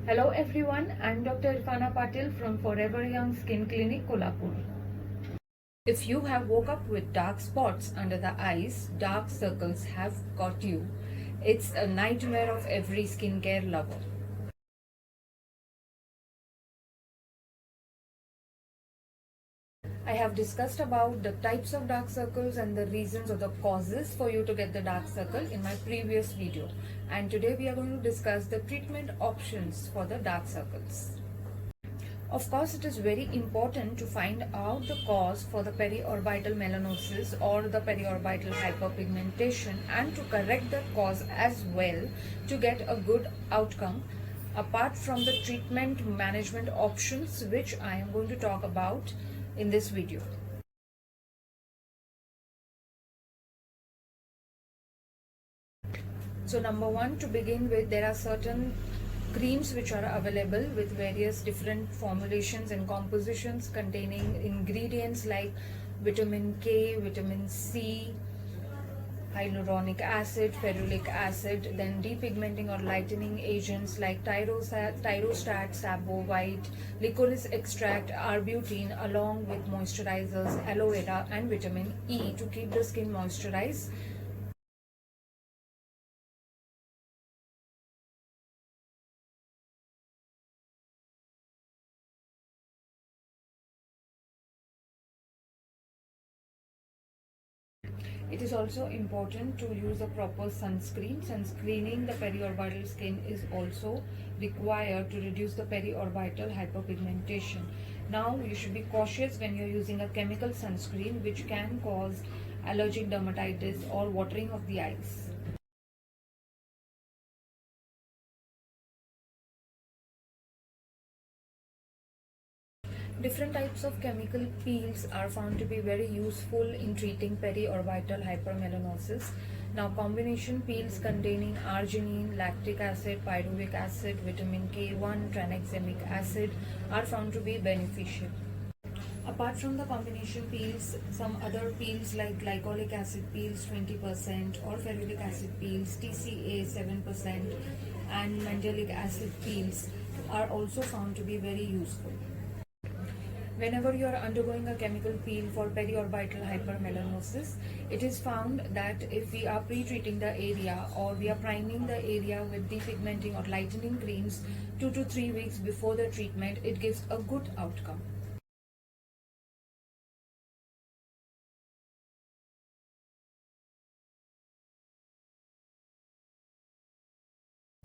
Hello everyone, I'm Dr. Irfana Patil from Forever Young Skin Clinic, Kolhapur. If you have woke up with dark spots under the eyes, dark circles have got you. It's a nightmare of every skincare lover. I have discussed about the types of dark circles and the reasons or the causes for you to get the dark circle in my previous video. And today we are going to discuss the treatment options for the dark circles. Of course, it is very important to find out the cause for the periorbital melanosis or the periorbital hyperpigmentation and to correct the cause as well to get a good outcome apart from the treatment management options which I am going to talk about in this video. So number one, to begin with, there are certain creams which are available with various different formulations and compositions containing ingredients like vitamin K, vitamin C, hyaluronic acid, ferulic acid, then depigmenting or lightening agents like tyrostat, sabo white, licorice extract, arbutin, along with moisturizers, aloe vera and vitamin E to keep the skin moisturized. It is also important to use a proper sunscreen. Sunscreening the periorbital skin is also required to reduce the periorbital hyperpigmentation. Now, you should be cautious when you're using a chemical sunscreen which can cause allergic dermatitis or watering of the eyes. Different types of chemical peels are found to be very useful in treating periorbital hypermelanosis. Now, combination peels containing arginine, lactic acid, pyruvic acid, vitamin K1, tranexamic acid are found to be beneficial. Apart from the combination peels, some other peels like glycolic acid peels 20% or ferulic acid peels, TCA 7% and mandelic acid peels are also found to be very useful. Whenever you are undergoing a chemical peel for periorbital hypermelanosis, it is found that if we are pre-treating the area or we are priming the area with depigmenting or lightening creams 2 to 3 weeks before the treatment, it gives a good outcome.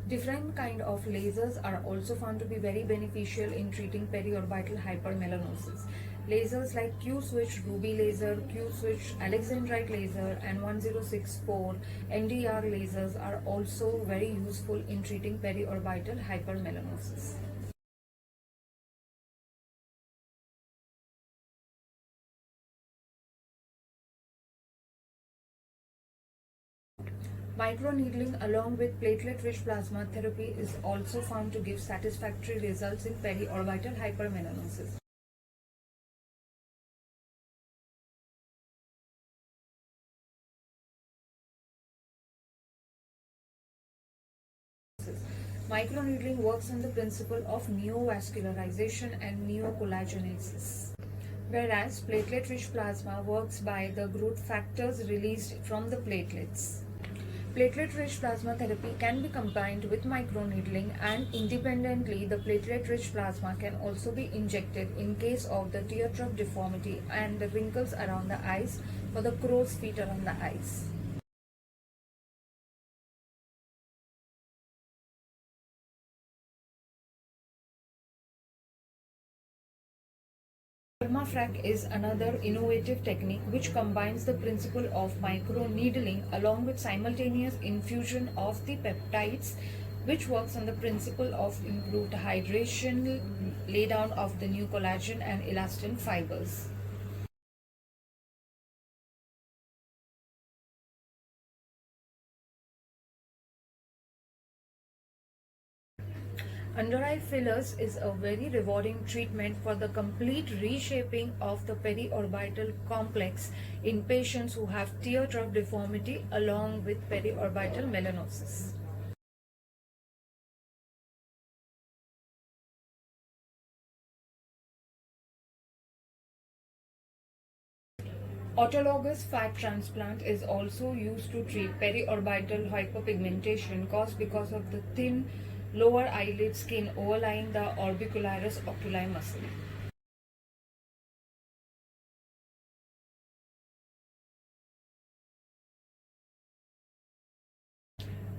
Different kind of lasers are also found to be very beneficial in treating periorbital hypermelanosis. Lasers like Q-switch ruby laser, Q-switch alexandrite laser and 1064 NDR lasers are also very useful in treating periorbital hypermelanosis. Microneedling along with platelet-rich plasma therapy is also found to give satisfactory results in periorbital hypermelanosis. Microneedling works on the principle of neovascularization and neocollagenesis, whereas platelet-rich plasma works by the growth factors released from the platelets. Platelet-rich plasma therapy can be combined with microneedling, and independently the platelet-rich plasma can also be injected in case of the teardrop deformity and the wrinkles around the eyes for the crow's feet around the eyes. Dermafrac is another innovative technique which combines the principle of microneedling along with simultaneous infusion of the peptides, which works on the principle of improved hydration, laydown of the new collagen and elastin fibers. Under eye fillers is a very rewarding treatment for the complete reshaping of the periorbital complex in patients who have teardrop deformity along with periorbital melanosis. Autologous fat transplant is also used to treat periorbital hyperpigmentation caused because of the thin lower eyelid skin overlying the orbicularis oculi muscle.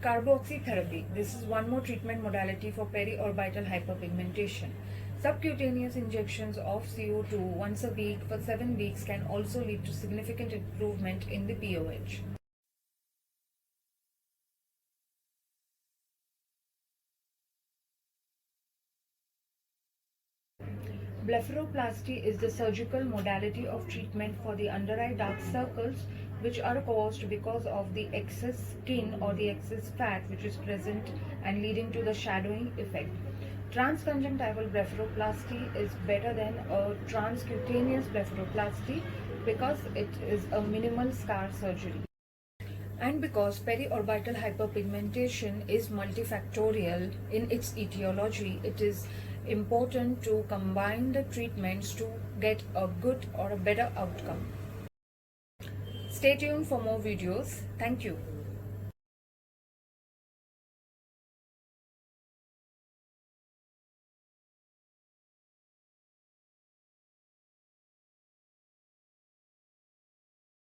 Carboxytherapy. This is one more treatment modality for periorbital hyperpigmentation. Subcutaneous injections of CO2 once a week for 7 weeks can also lead to significant improvement in the POH. Blepharoplasty is the surgical modality of treatment for the under eye dark circles which are caused because of the excess skin or the excess fat which is present and leading to the shadowing effect. Transconjunctival blepharoplasty is better than a transcutaneous blepharoplasty because it is a minimal scar surgery. And because periorbital hyperpigmentation is multifactorial in its etiology, it is important to combine the treatments to get a good or a better outcome. Stay tuned for more videos. Thank you.